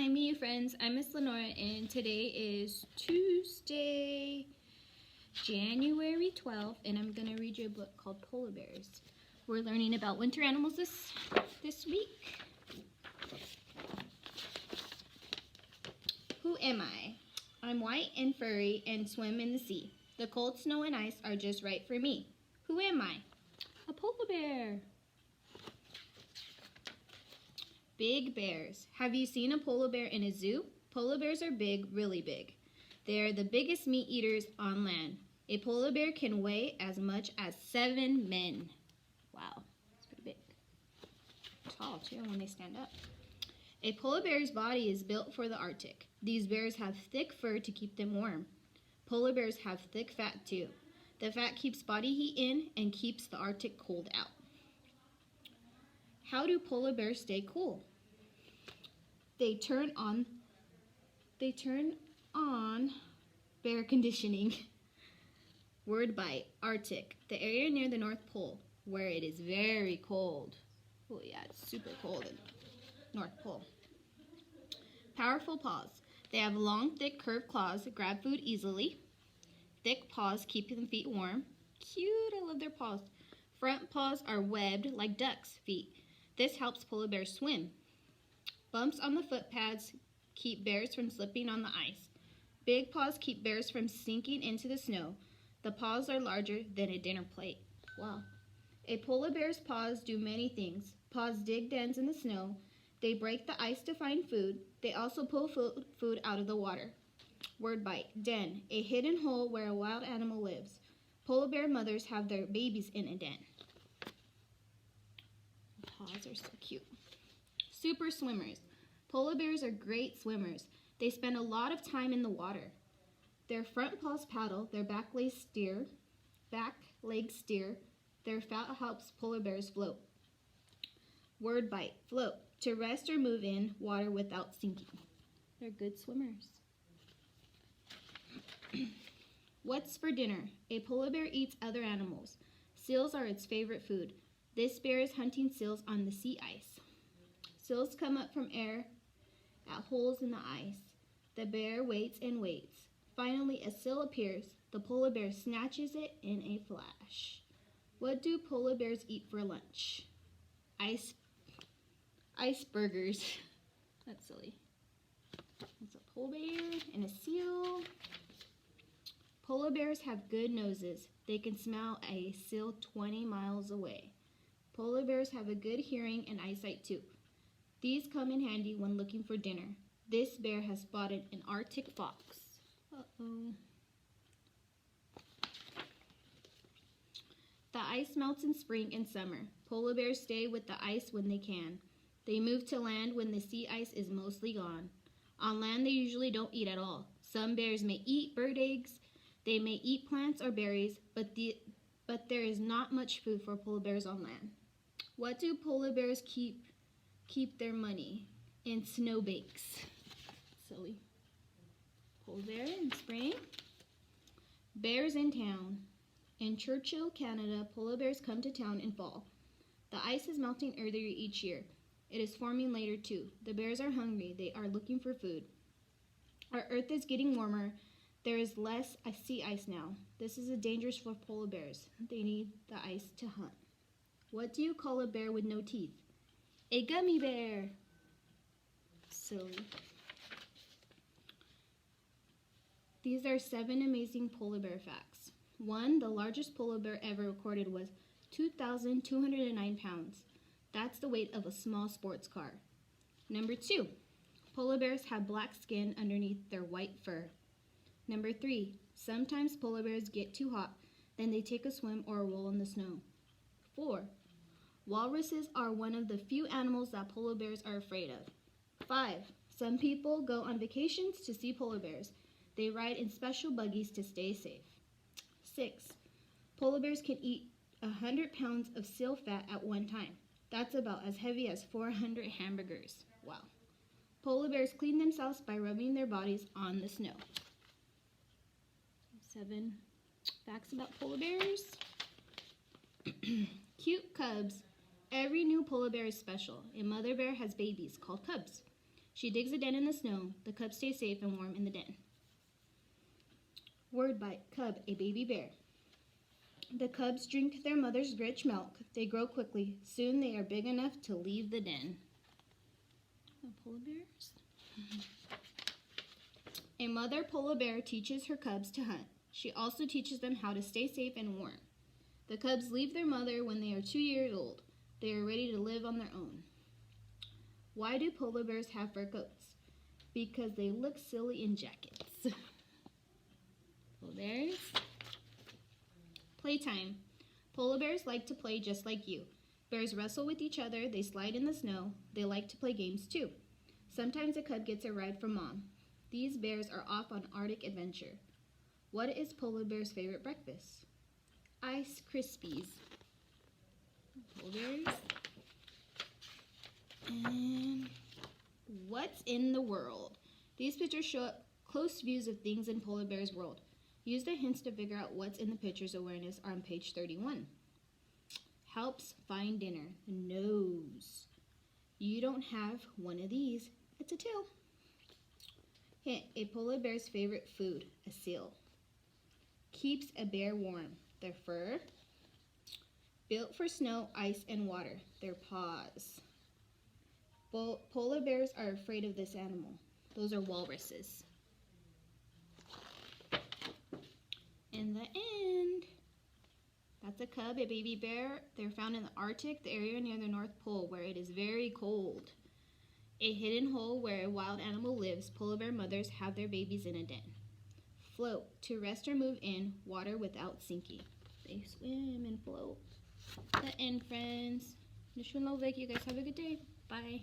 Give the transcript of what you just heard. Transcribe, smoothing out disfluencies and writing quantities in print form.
Hi, meet friends. I'm Miss Lenora, and today is Tuesday, January 12th, and I'm going to read you a book called Polar Bears. We're learning about winter animals this week. Who am I? I'm white and furry and swim in the sea. The cold snow and ice are just right for me. Who am I? A polar bear. Big bears. Have you seen a polar bear in a zoo? Polar bears are big, really big. They are the biggest meat eaters on land. A polar bear can weigh as much as 7 men. Wow, that's pretty big. Tall too when they stand up. A polar bear's body is built for the Arctic. These bears have thick fur to keep them warm. Polar bears have thick fat too. The fat keeps body heat in and keeps the Arctic cold out. How do polar bears stay cool? They turn on bear conditioning. Word bite, Arctic, the area near the North Pole, where it is very cold. Oh yeah, it's super cold in the North Pole. Powerful paws. They have long, thick, curved claws that grab food easily. Thick paws keep the feet warm. Cute, I love their paws. Front paws are webbed like ducks' feet. This helps polar bears swim. Bumps on the foot pads keep bears from slipping on the ice. Big paws keep bears from sinking into the snow. The paws are larger than a dinner plate. Wow. A polar bear's paws do many things. Paws dig dens in the snow. They break the ice to find food. They also pull food out of the water. Word bite, den, a hidden hole where a wild animal lives. Polar bear mothers have their babies in a den. The paws are so cute. Super swimmers. Polar bears are great swimmers. They spend a lot of time in the water. Their front paws paddle, their back legs steer. Their fat helps polar bears float. Word bite, float, to rest or move in water without sinking. They're good swimmers. What's for dinner? A polar bear eats other animals. Seals are its favorite food. This bear is hunting seals on the sea ice. Seals come up from air at holes in the ice. The bear waits and waits. Finally, a seal appears. The polar bear snatches it in a flash. What do polar bears eat for lunch? Icebergers. That's silly. It's a polar bear and a seal. Polar bears have good noses. They can smell a seal 20 miles away. Polar bears have a good hearing and eyesight too. These come in handy when looking for dinner. This bear has spotted an Arctic fox. Uh-oh. The ice melts in spring and summer. Polar bears stay with the ice when they can. They move to land when the sea ice is mostly gone. On land, they usually don't eat at all. Some bears may eat bird eggs. They may eat plants or berries, but there is not much food for polar bears on land. What do polar bears keep their money? In snowbanks. Silly. Polar bear in spring. Bears in town. In Churchill, Canada, polar bears come to town in fall. The ice is melting earlier each year. It is forming later too. The bears are hungry. They are looking for food. Our earth is getting warmer. There is less sea ice now. This is dangerous for polar bears. They need the ice to hunt. What do you call a bear with no teeth? A gummy bear. Silly. These are 7 amazing polar bear facts. 1. The largest polar bear ever recorded was 2,209 pounds. That's the weight of a small sports car. Number 2. Polar bears have black skin underneath their white fur. Number 3. Sometimes polar bears get too hot, then they take a swim or a roll in the snow. 4. Walruses are one of the few animals that polar bears are afraid of. 5. Some people go on vacations to see polar bears. They ride in special buggies to stay safe. 6. Polar bears can eat 100 pounds of seal fat at one time. That's about as heavy as 400 hamburgers. Wow. Polar bears clean themselves by rubbing their bodies on the snow. 7 facts about polar bears. Cute cubs. Every new polar bear is special. A mother bear has babies called cubs. She digs a den in the snow. The cubs stay safe and warm in the den. Word by Cub, a baby bear. The cubs drink their mother's rich milk. They grow quickly. Soon they are big enough to leave the den. Polar bears. A mother polar bear teaches her cubs to hunt. She also teaches them how to stay safe and warm. The cubs leave their mother when they are 2 years old. They are ready to live on their own. Why do polar bears have fur coats? Because they look silly in jackets. Polar bears. Playtime. Polar bears like to play just like you. Bears wrestle with each other. They slide in the snow. They like to play games too. Sometimes a cub gets a ride from mom. These bears are off on Arctic adventure. What is polar bear's favorite breakfast? Ice Krispies. Polar bears. And what's in the world? These pictures show close views of things in polar bear's world. Use the hints to figure out what's in the picture's awareness on page 31. Helps find dinner. Nose. You don't have one of these. It's a tail. Hint, a polar bear's favorite food, a seal. Keeps a bear warm, their fur. Built for snow, ice, and water, their paws. Polar bears are afraid of this animal. Those are walruses. In the end, that's a cub, a baby bear. They're found in the Arctic, the area near the North Pole, where it is very cold. A hidden hole where a wild animal lives. Polar bear mothers have their babies in a den. Float, to rest or move in water without sinking. They swim and float. The end, friends. You guys have a good day. Bye.